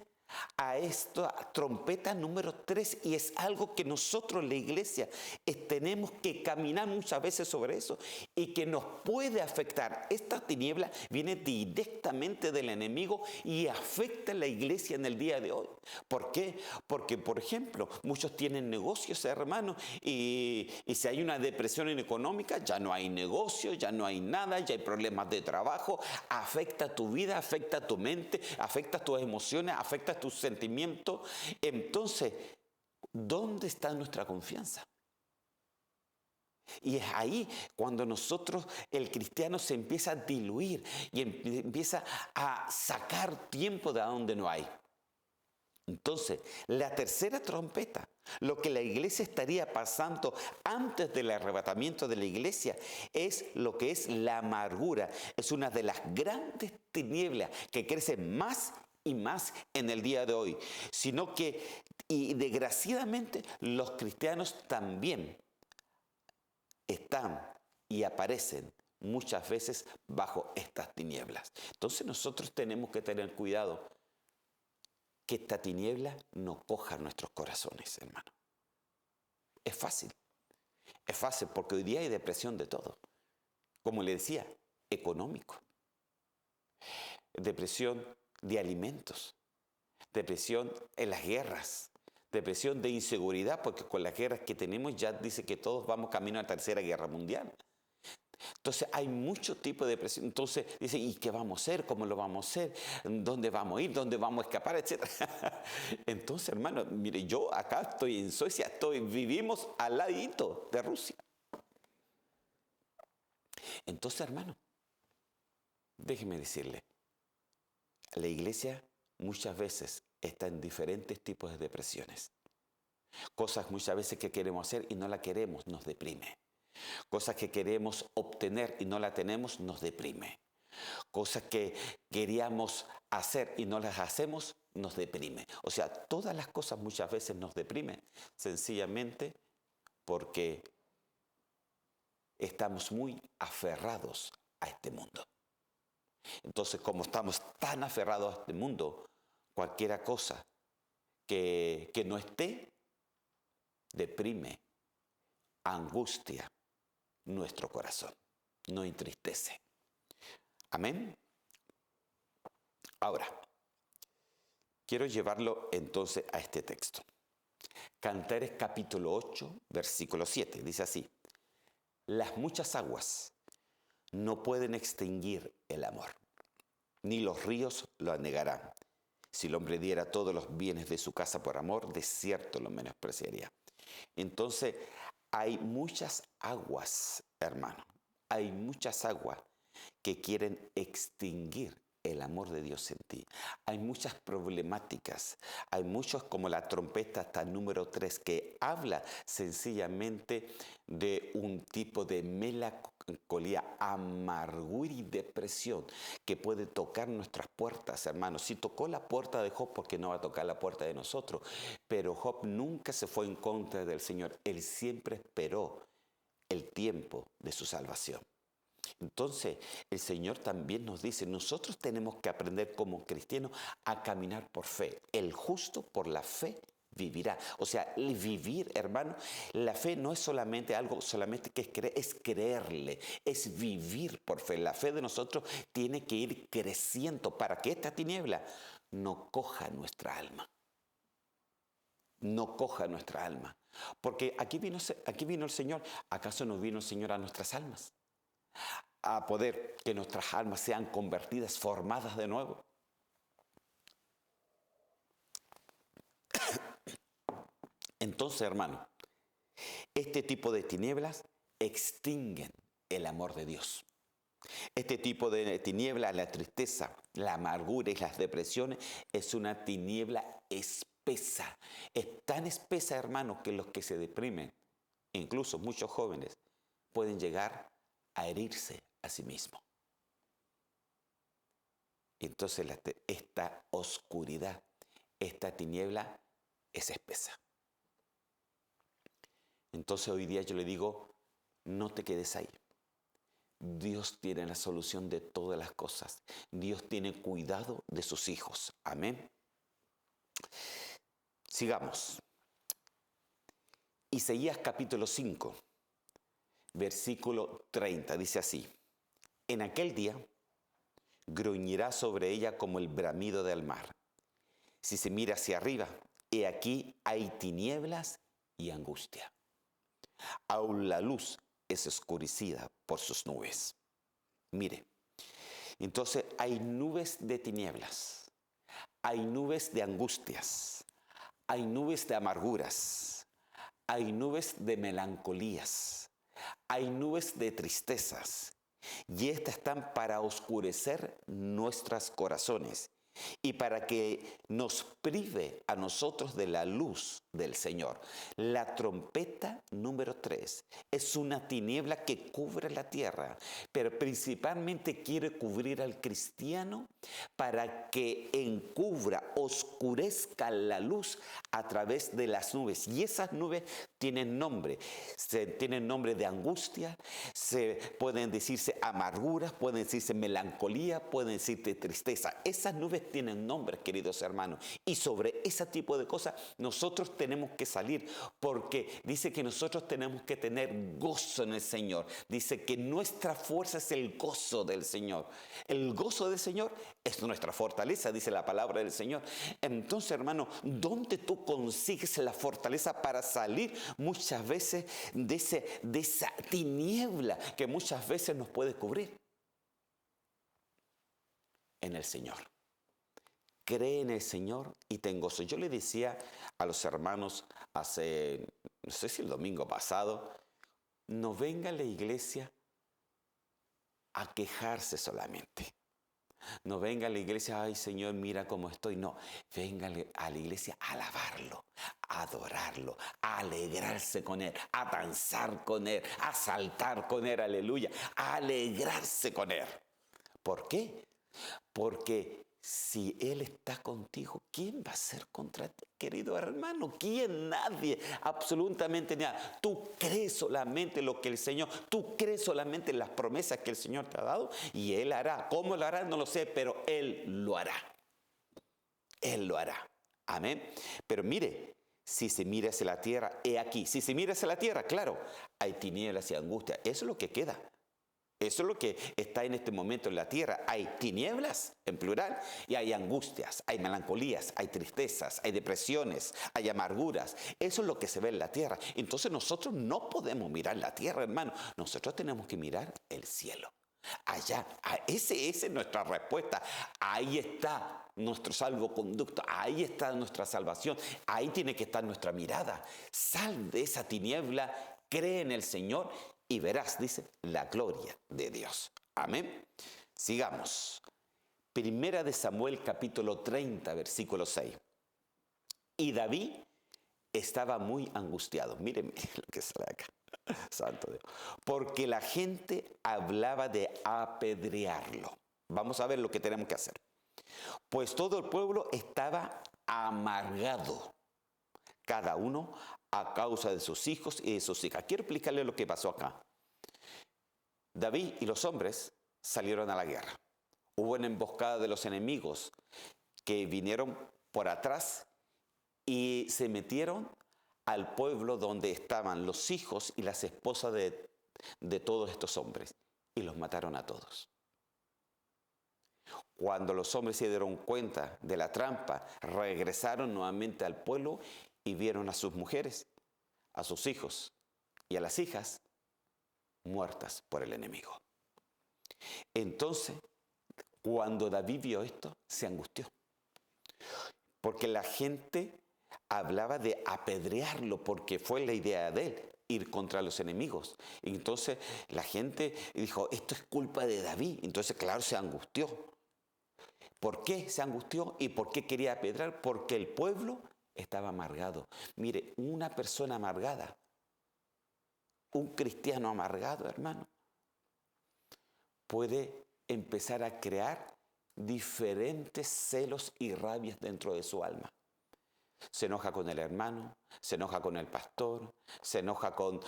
a esta trompeta número 3 y es algo que nosotros, la iglesia, tenemos que caminar muchas veces sobre eso y que nos puede afectar. Esta tiniebla viene directamente del enemigo y afecta a la iglesia en el día de hoy. ¿Por qué? Porque, por ejemplo, muchos tienen negocios, hermanos, y si hay una depresión económica, ya no hay negocio, ya no hay nada, ya hay problemas de trabajo, afecta tu vida, afecta tu mente, afecta tus emociones, afecta tus sentimientos. Entonces, ¿dónde está nuestra confianza? Y es ahí cuando el cristiano se empieza a diluir y empieza a sacar tiempo de donde no hay. Entonces, la tercera trompeta, lo que la iglesia estaría pasando antes del arrebatamiento de la iglesia, es lo que es la amargura. Es una de las grandes tinieblas que crece más y más en el día de hoy. Sino que, y desgraciadamente, los cristianos también están y aparecen muchas veces bajo estas tinieblas. Entonces nosotros tenemos que tener cuidado que esta tiniebla no coja nuestros corazones, hermano. Es fácil porque hoy día hay depresión de todo. Como le decía, económico, depresión de alimentos, depresión en las guerras, depresión de inseguridad, porque con las guerras que tenemos ya dice que todos vamos camino a la tercera guerra mundial. Entonces hay muchos tipos de depresión. Entonces dicen, ¿y qué vamos a hacer? ¿Cómo lo vamos a hacer? ¿Dónde vamos a ir? ¿Dónde vamos a escapar? Etcétera. Entonces, hermano, mire, yo acá estoy en Suecia, vivimos al ladito de Rusia. Entonces, hermano, déjeme decirle, la iglesia muchas veces está en diferentes tipos de depresiones. Cosas muchas veces que queremos hacer y no la queremos, nos deprime. Cosas que queremos obtener y no la tenemos, nos deprime. Cosas que queríamos hacer y no las hacemos, nos deprime. O sea, todas las cosas muchas veces nos deprimen, sencillamente porque estamos muy aferrados a este mundo. Entonces, como estamos tan aferrados a este mundo, cualquier cosa que no esté, deprime, angustia nuestro corazón, nos entristece. Amén. Ahora, quiero llevarlo entonces a este texto. Cantares capítulo 8, versículo 7, dice así: las muchas aguas no pueden extinguir el amor, ni los ríos lo anegarán. Si el hombre diera todos los bienes de su casa por amor, de cierto lo menospreciaría. Entonces, hay muchas aguas, hermano, hay muchas aguas que quieren extinguir el amor de Dios en ti. Hay muchas problemáticas, hay muchos, como la trompeta hasta el número 3, que habla sencillamente de un tipo de melancolía, amargura y depresión que puede tocar nuestras puertas, hermanos. Si tocó la puerta de Job, ¿por qué no va a tocar la puerta de nosotros? Pero Job nunca se fue en contra del Señor. Él siempre esperó el tiempo de su salvación. Entonces, el Señor también nos dice, nosotros tenemos que aprender como cristianos a caminar por fe. El justo por la fe vivirá. O sea, el vivir, hermano, la fe no es solamente algo, solamente que es creerle, es vivir por fe. La fe de nosotros tiene que ir creciendo para que esta tiniebla no coja nuestra alma. No coja nuestra alma. Porque aquí vino el Señor. ¿Acaso no vino el Señor a nuestras almas? A poder que nuestras almas sean convertidas, formadas de nuevo. Entonces, hermano, este tipo de tinieblas extinguen el amor de Dios. Este tipo de tiniebla, la tristeza, la amargura y las depresiones, es una tiniebla espesa. Es tan espesa, hermano, que los que se deprimen, incluso muchos jóvenes, pueden llegar a herirse a sí mismos. Entonces esta oscuridad, esta tiniebla es espesa. Entonces hoy día yo le digo, no te quedes ahí. Dios tiene la solución de todas las cosas. Dios tiene cuidado de sus hijos. Amén. Sigamos. Isaías capítulo 5, versículo 30, dice así: en aquel día gruñirá sobre ella como el bramido del mar. Si se mira hacia arriba, he aquí hay tinieblas y angustia. Aún la luz es oscurecida por sus nubes. Mire, entonces hay nubes de tinieblas, hay nubes de angustias, hay nubes de amarguras, hay nubes de melancolías, hay nubes de tristezas, y estas están para oscurecer nuestros corazones y para que nos prive a nosotros de la luz del Señor. La trompeta número 3 es una tiniebla que cubre la tierra, pero principalmente quiere cubrir al cristiano para que encubra, oscurezca la luz a través de las nubes. Y esas nubes tienen nombre. Tienen nombre de angustia, pueden decirse amarguras, pueden decirse melancolía, pueden decirse tristeza. Esas nubes tienen nombres, queridos hermanos. Y sobre ese tipo de cosas nosotros tenemos que salir, porque dice que nosotros tenemos que tener gozo en el Señor. Dice que nuestra fuerza es el gozo del Señor. El gozo del Señor es nuestra fortaleza, dice la palabra del Señor. Entonces, hermano, ¿dónde tú consigues la fortaleza para salir muchas veces de esa tiniebla que muchas veces nos puede cubrir? En el Señor. Cree en el Señor y ten gozo. Yo le decía a los hermanos hace, no sé si el domingo pasado, no venga a la iglesia a quejarse solamente. No venga a la iglesia, ay Señor, mira cómo estoy. No, venga a la iglesia a alabarlo, a adorarlo, a alegrarse con Él, a danzar con Él, a saltar con Él, aleluya, a alegrarse con Él. ¿Por qué? Porque Si Él está contigo, ¿quién va a ser contra ti, querido hermano? ¿Quién? Nadie, absolutamente nada. Tú crees solamente lo que el Señor, tú crees solamente en las promesas que el Señor te ha dado y Él hará. ¿Cómo lo hará? No lo sé, pero Él lo hará. Él lo hará. Amén. Pero mire, si se mira hacia la tierra, he aquí. Si se mira hacia la tierra, claro, hay tinieblas y angustia. Eso es lo que queda. Eso es lo que está en este momento en la tierra. Hay tinieblas, en plural, y hay angustias, hay melancolías, hay tristezas, hay depresiones, hay amarguras. Eso es lo que se ve en la tierra. Entonces nosotros no podemos mirar la tierra, hermano. Nosotros tenemos que mirar el cielo. Allá, esa es nuestra respuesta. Ahí está nuestro salvoconducto, ahí está nuestra salvación, ahí tiene que estar nuestra mirada. Sal de esa tiniebla, cree en el Señor y verás, dice, la gloria de Dios. Amén. Sigamos. Primera de Samuel, capítulo 30, versículo 6. Y David estaba muy angustiado. Mírenme lo que sale acá. Santo Dios. Porque la gente hablaba de apedrearlo. Vamos a ver lo que tenemos que hacer. Pues todo el pueblo estaba amargado, cada uno a causa de sus hijos y de sus hijas. Quiero explicarle lo que pasó acá. David y los hombres salieron a la guerra. Hubo una emboscada de los enemigos que vinieron por atrás y se metieron al pueblo donde estaban los hijos y las esposas de todos estos hombres y los mataron a todos. Cuando los hombres se dieron cuenta de la trampa, regresaron nuevamente al pueblo y vieron a sus mujeres, a sus hijos y a las hijas muertas por el enemigo. Entonces, cuando David vio esto, se angustió, porque la gente hablaba de apedrearlo, porque fue la idea de él, ir contra los enemigos. Y entonces la gente dijo, esto es culpa de David. Entonces, claro, se angustió. ¿Por qué se angustió y por qué quería apedrear? Porque el pueblo estaba amargado. Mire, una persona amargada, un cristiano amargado, hermano, puede empezar a crear diferentes celos y rabias dentro de su alma. Se enoja con el hermano, se enoja con el pastor, se enoja con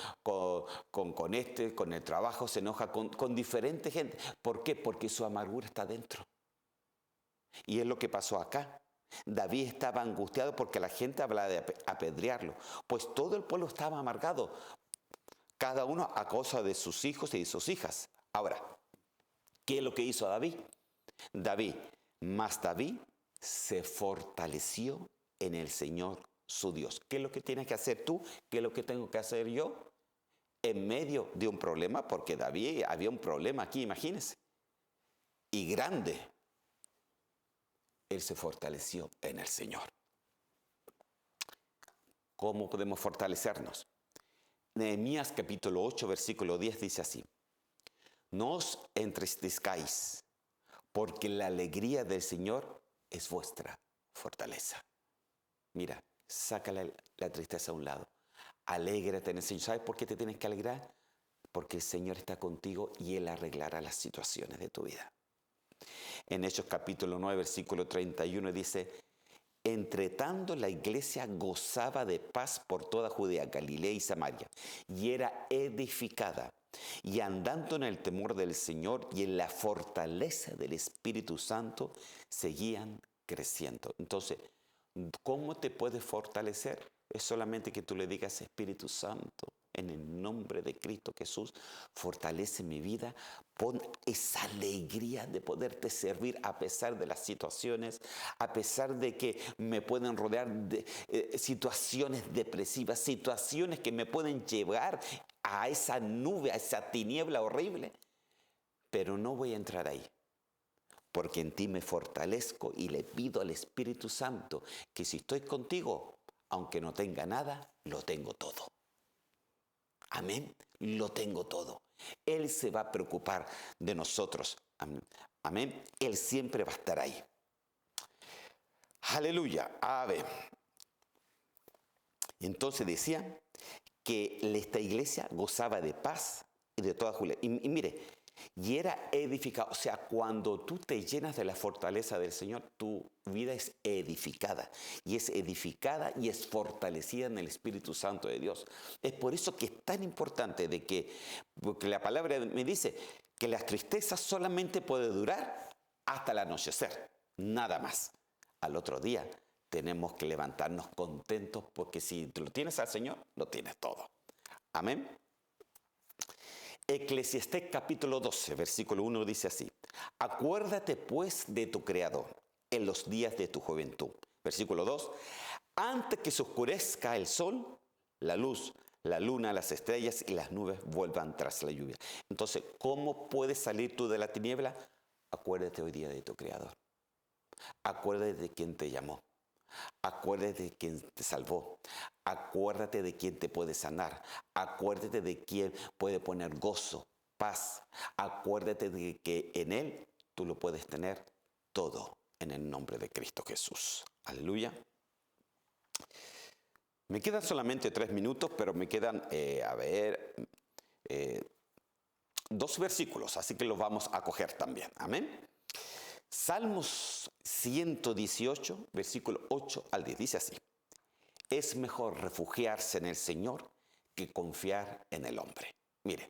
el trabajo, se enoja con diferente gente. ¿Por qué? Porque su amargura está dentro. Y es lo que pasó acá. David estaba angustiado porque la gente hablaba de apedrearlo. Pues todo el pueblo estaba amargado, cada uno a causa de sus hijos y de sus hijas. Ahora, ¿qué es lo que hizo David? David se fortaleció en el Señor su Dios. ¿Qué es lo que tienes que hacer tú? ¿Qué es lo que tengo que hacer yo? En medio de un problema, porque David había un problema aquí, imagínense, y grande. Él se fortaleció en el Señor. ¿Cómo podemos fortalecernos? Nehemías capítulo 8, versículo 10 dice así: no os entristezcáis, porque la alegría del Señor es vuestra fortaleza. Mira, saca la tristeza a un lado. Alégrate en el Señor. ¿Sabes por qué te tienes que alegrar? Porque el Señor está contigo y Él arreglará las situaciones de tu vida. En Hechos capítulo 9, versículo 31 dice: entre tanto la iglesia gozaba de paz por toda Judea, Galilea y Samaria, y era edificada, y andando en el temor del Señor y en la fortaleza del Espíritu Santo, seguían creciendo. Entonces, ¿cómo te puedes fortalecer? Es solamente que tú le digas: Espíritu Santo, en el nombre de Cristo Jesús, fortalece mi vida, pon esa alegría de poderte servir a pesar de las situaciones, a pesar de que me pueden rodear de situaciones depresivas, situaciones que me pueden llevar a esa nube, a esa tiniebla horrible, pero no voy a entrar ahí. Porque en ti me fortalezco y le pido al Espíritu Santo que si estoy contigo, aunque no tenga nada, lo tengo todo. Amén, lo tengo todo. Él se va a preocupar de nosotros. Amén, Él siempre va a estar ahí. Aleluya. A ver. Entonces decía que esta iglesia gozaba de paz y de toda Judea. Y mire, y era edificado. O sea, cuando tú te llenas de la fortaleza del Señor, tu vida es edificada. Y es edificada y es fortalecida en el Espíritu Santo de Dios. Es por eso que es tan importante de que, porque la palabra me dice que la tristeza solamente puede durar hasta el anochecer, nada más. Al otro día tenemos que levantarnos contentos porque si lo tienes al Señor, lo tienes todo. Amén. Eclesiastés capítulo 12, versículo 1 dice así: acuérdate pues de tu Creador en los días de tu juventud. Versículo 2: antes que se oscurezca el sol, la luz, la luna, las estrellas y las nubes vuelvan tras la lluvia. Entonces, ¿cómo puedes salir tú de la tiniebla? Acuérdate hoy día de tu Creador. Acuérdate de quien te llamó. Acuérdate de quien te salvó. Acuérdate de quien te puede sanar. Acuérdate de quien puede poner gozo, paz. Acuérdate de que en Él tú lo puedes tener todo en el nombre de Cristo Jesús. Aleluya. Me quedan solamente 3 minutos, pero me quedan, dos versículos, así que los vamos a coger también. Amén. Salmos 118, versículo 8 al 10, dice así: es mejor refugiarse en el Señor que confiar en el hombre. Mire,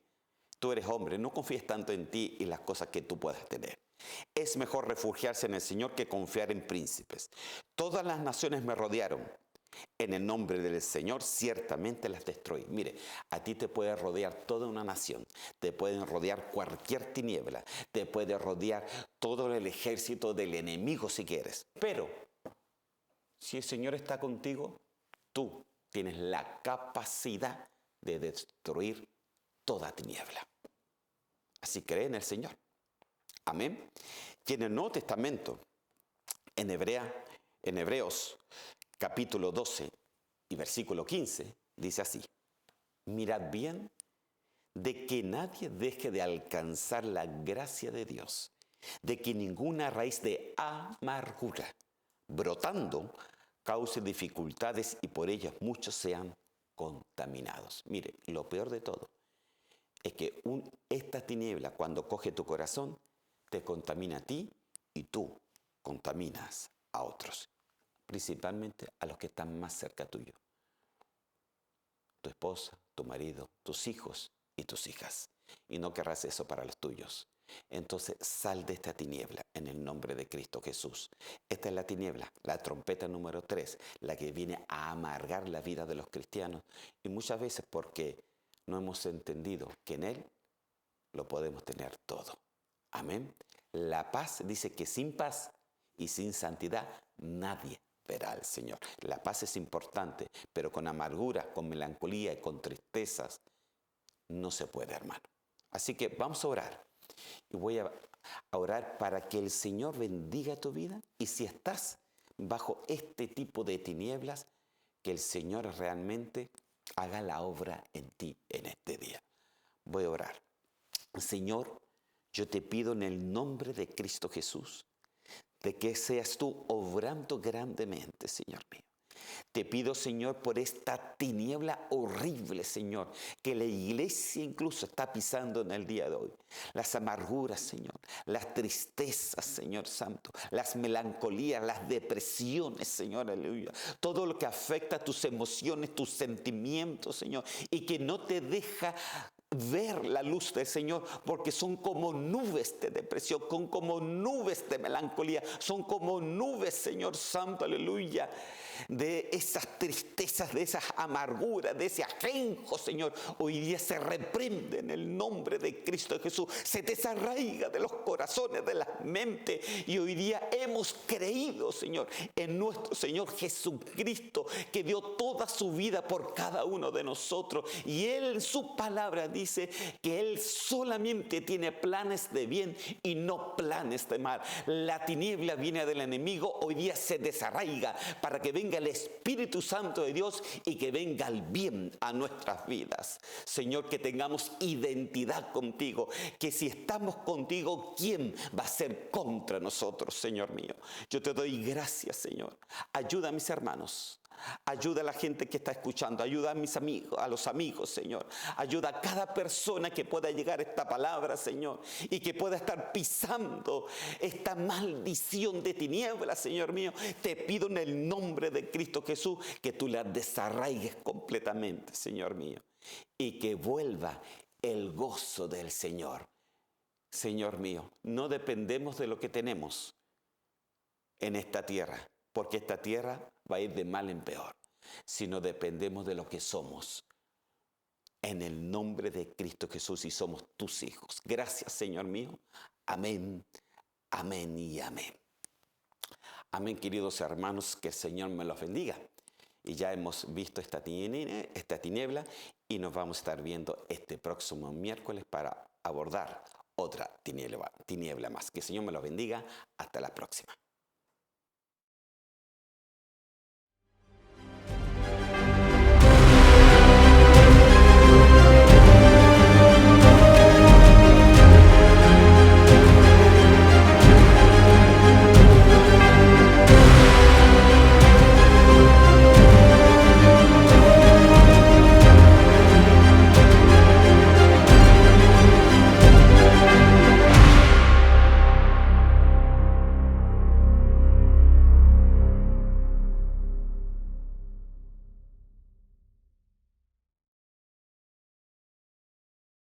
tú eres hombre, no confíes tanto en ti y las cosas que tú puedas tener. Es mejor refugiarse en el Señor que confiar en príncipes. Todas las naciones me rodearon. En el nombre del Señor ciertamente las destruí. Mire, a ti te puede rodear toda una nación, te pueden rodear cualquier tiniebla, te puede rodear todo el ejército del enemigo si quieres. Pero si el Señor está contigo, tú tienes la capacidad de destruir toda tiniebla. Así cree en el Señor. Amén. Y en el Nuevo Testamento, en Hebreos capítulo 12 y versículo 15, dice así: mirad bien de que nadie deje de alcanzar la gracia de Dios, de que ninguna raíz de amargura brotando cause dificultades y por ellas muchos sean contaminados. Mire, lo peor de todo es que esta tiniebla, cuando coge tu corazón, te contamina a ti y tú contaminas a otros, principalmente a los que están más cerca tuyo. Tu esposa, tu marido, tus hijos y tus hijas. Y no querrás eso para los tuyos. Entonces sal de esta tiniebla en el nombre de Cristo Jesús. Esta es la tiniebla, la trompeta número 3, la que viene a amargar la vida de los cristianos. Y muchas veces porque no hemos entendido que en Él lo podemos tener todo. Amén. La paz dice que sin paz y sin santidad nadie verá al Señor. La paz es importante, pero con amargura, con melancolía y con tristezas no se puede, hermano. Así que vamos a orar. Y voy a orar para que el Señor bendiga tu vida. Y si estás bajo este tipo de tinieblas, que el Señor realmente haga la obra en ti en este día. Voy a orar. Señor, yo te pido en el nombre de Cristo Jesús, de que seas tú obrando grandemente, Señor mío. Te pido, Señor, por esta tiniebla horrible, Señor, que la iglesia incluso está pisando en el día de hoy. Las amarguras, Señor, las tristezas, Señor Santo, las melancolías, las depresiones, Señor, aleluya. Todo lo que afecta tus emociones, tus sentimientos, Señor, y que no te deja ver la luz del Señor, porque son como nubes de depresión, son como nubes de melancolía, son como nubes, Señor Santo, aleluya, de esas tristezas, de esas amarguras, de ese ajenjo, Señor. Hoy día se reprende en el nombre de Cristo Jesús, se desarraiga de los corazones, de las mentes, y hoy día hemos creído, Señor, en nuestro Señor Jesucristo, que dio toda su vida por cada uno de nosotros, y Él en su palabra dice que Él solamente tiene planes de bien y no planes de mal. La tiniebla viene del enemigo, hoy día se desarraiga para que venga el Espíritu Santo de Dios y que venga el bien a nuestras vidas. Señor, que tengamos identidad contigo, que si estamos contigo, ¿quién va a ser contra nosotros, Señor mío? Yo te doy gracias, Señor. Ayuda a mis hermanos Ayuda a la gente que está escuchando. Ayuda a mis amigos, a los amigos, Señor. Ayuda a cada persona que pueda llegar a esta palabra, Señor. Y que pueda estar pisando esta maldición de tinieblas, Señor mío. Te pido en el nombre de Cristo Jesús que tú la desarraigues completamente, Señor mío. Y que vuelva el gozo del Señor. Señor mío, no dependemos de lo que tenemos en esta tierra, porque esta tierra va a ir de mal en peor, sino dependemos de lo que somos. En el nombre de Cristo Jesús, y somos tus hijos. Gracias, Señor mío. Amén, amén y amén. Amén, queridos hermanos, que el Señor me los bendiga. Y ya hemos visto esta tiniebla y nos vamos a estar viendo este próximo miércoles para abordar otra tiniebla más. Que el Señor me los bendiga. Hasta la próxima.